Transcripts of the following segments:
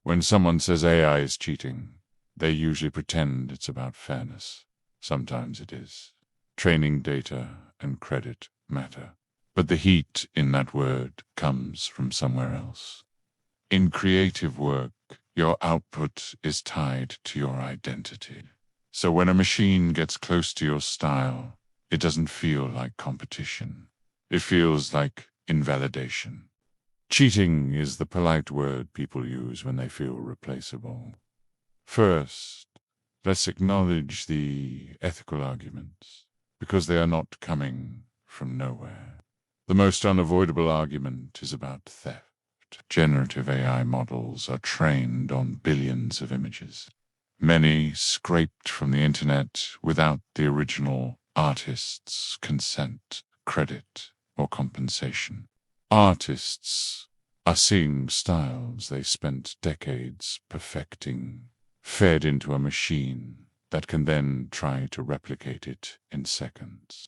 When someone says AI is cheating, they usually pretend it's about fairness. Sometimes it is. Training data and credit matter. But the heat in that word comes from somewhere else. In creative work, your output is tied to your identity. So when a machine gets close to your style, it doesn't feel like competition. It feels like invalidation. Cheating is the polite word people use when they feel replaceable. First, let's acknowledge the ethical arguments, because they are not coming from nowhere. The most unavoidable argument is about theft. Generative AI models are trained on billions of images, many scraped from the internet without the original artist's consent, credit, or compensation. Artists are seeing styles they spent decades perfecting, fed into a machine that can then try to replicate it in seconds.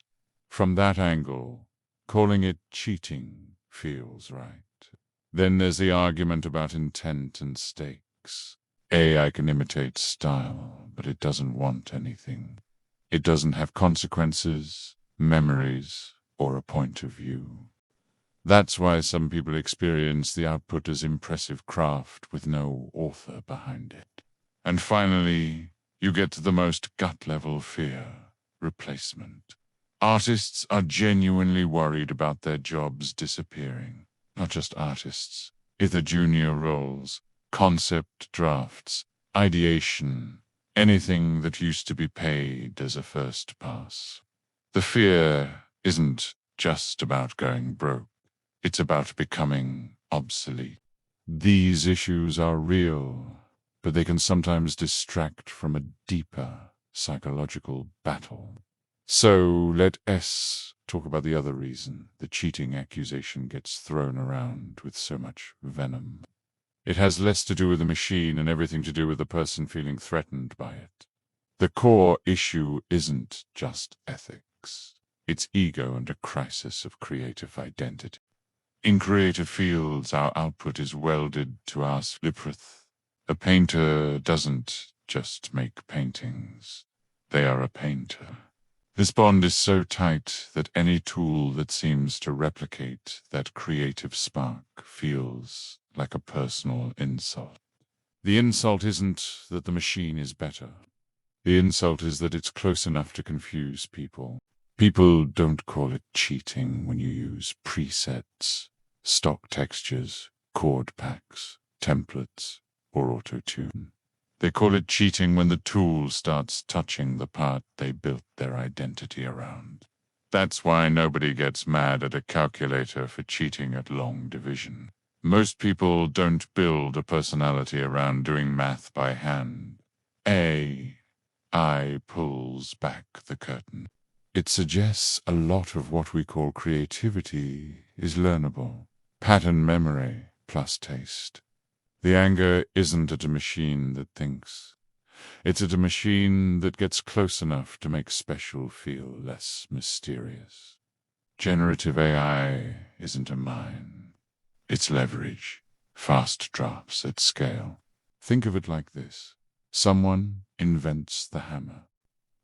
From that angle, calling it cheating feels right. Then there's the argument about intent and stakes. AI can imitate style, but it doesn't want anything. It doesn't have consequences, memories, or a point of view. That's why some people experience the output as impressive craft with no author behind it. And finally, you get to the most gut-level fear: replacement. Artists are genuinely worried about their jobs disappearing. Not just artists, either junior roles, concept drafts, ideation, anything that used to be paid as a first pass. The fear isn't just about going broke. It's about becoming obsolete. These issues are real, but they can sometimes distract from a deeper psychological battle. So let us talk about the other reason the cheating accusation gets thrown around with so much venom. It has less to do with the machine and everything to do with the person feeling threatened by it. The core issue isn't just ethics. It's ego and a crisis of creative identity. In creative fields, our output is welded to our sliprith. A painter doesn't just make paintings. They are a painter. This bond is so tight that any tool that seems to replicate that creative spark feels like a personal insult. The insult isn't that the machine is better. The insult is that it's close enough to confuse people. People don't call it cheating when you use presets, stock textures, chord packs, templates, or auto-tune. They call it cheating when the tool starts touching the part they built their identity around. That's why nobody gets mad at a calculator for cheating at long division. Most people don't build a personality around doing math by hand. AI pulls back the curtain. It suggests a lot of what we call creativity is learnable. Pattern memory plus taste. The anger isn't at a machine that thinks. It's at a machine that gets close enough to make special feel less mysterious. Generative AI isn't a mine. It's leverage. Fast drops at scale. Think of it like this. Someone invents the hammer.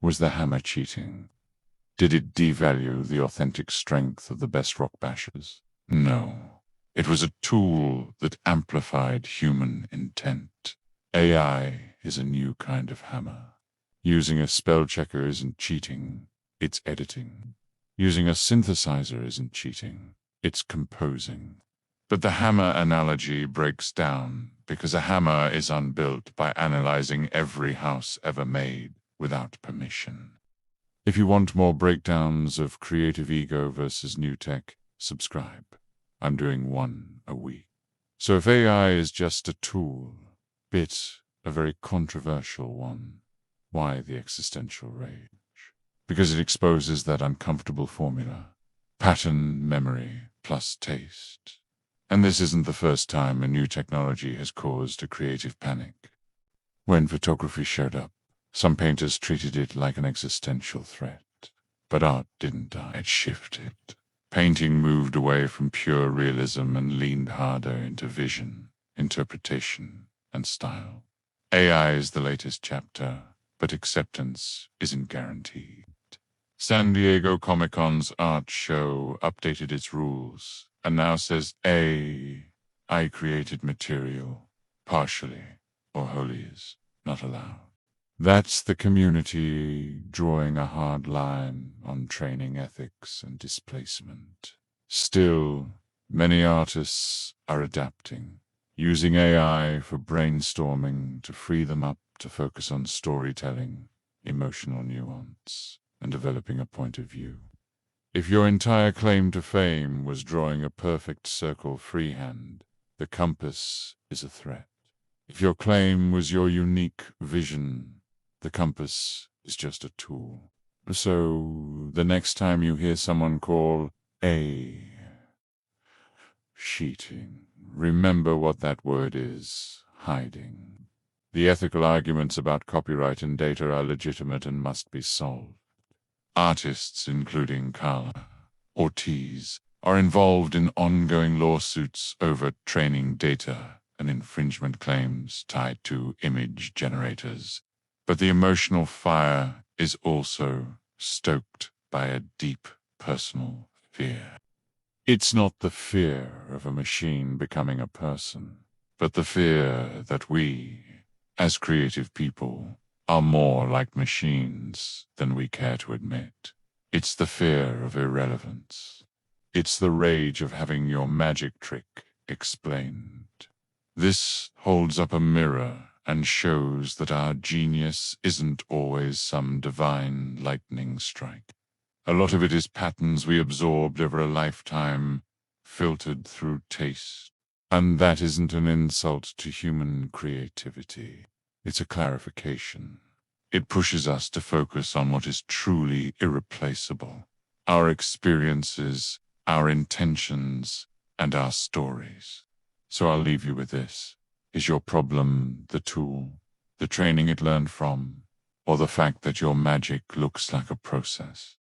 Was the hammer cheating? Did it devalue the authentic strength of the best rock bashers? No. It was a tool that amplified human intent. AI is a new kind of hammer. Using a spell checker isn't cheating, it's editing. Using a synthesizer isn't cheating, it's composing. But the hammer analogy breaks down because a hammer is unbuilt by analyzing every house ever made without permission. If you want more breakdowns of creative ego versus new tech, subscribe. I'm doing one a week. So if AI is just a tool, a very controversial one, why the existential rage? Because it exposes that uncomfortable formula. Pattern memory plus taste. And this isn't the first time a new technology has caused a creative panic. When photography showed up, some painters treated it like an existential threat. But art didn't die, it shifted. Painting moved away from pure realism and leaned harder into vision, interpretation, and style. AI is the latest chapter, but acceptance isn't guaranteed. San Diego Comic-Con's art show updated its rules and now says AI created material, partially or wholly, is not allowed. That's the community drawing a hard line on training ethics and displacement. Still, many artists are adapting, using AI for brainstorming to free them up to focus on storytelling, emotional nuance, and developing a point of view. If your entire claim to fame was drawing a perfect circle freehand, the compass is a threat. If your claim was your unique vision, the compass is just a tool. So, the next time you hear someone call a cheating, remember what that word is: hiding. The ethical arguments about copyright and data are legitimate and must be solved. Artists, including Carla Ortiz, are involved in ongoing lawsuits over training data and infringement claims tied to image generators. But the emotional fire is also stoked by a deep personal fear. It's not the fear of a machine becoming a person, but the fear that we, as creative people, are more like machines than we care to admit. It's the fear of irrelevance. It's the rage of having your magic trick explained. This holds up a mirror and shows that our genius isn't always some divine lightning strike. A lot of it is patterns we absorbed over a lifetime, filtered through taste. And that isn't an insult to human creativity. It's a clarification. It pushes us to focus on what is truly irreplaceable: our experiences, our intentions, and our stories. So I'll leave you with this. Is your problem the tool, the training it learned from, or the fact that your magic looks like a process?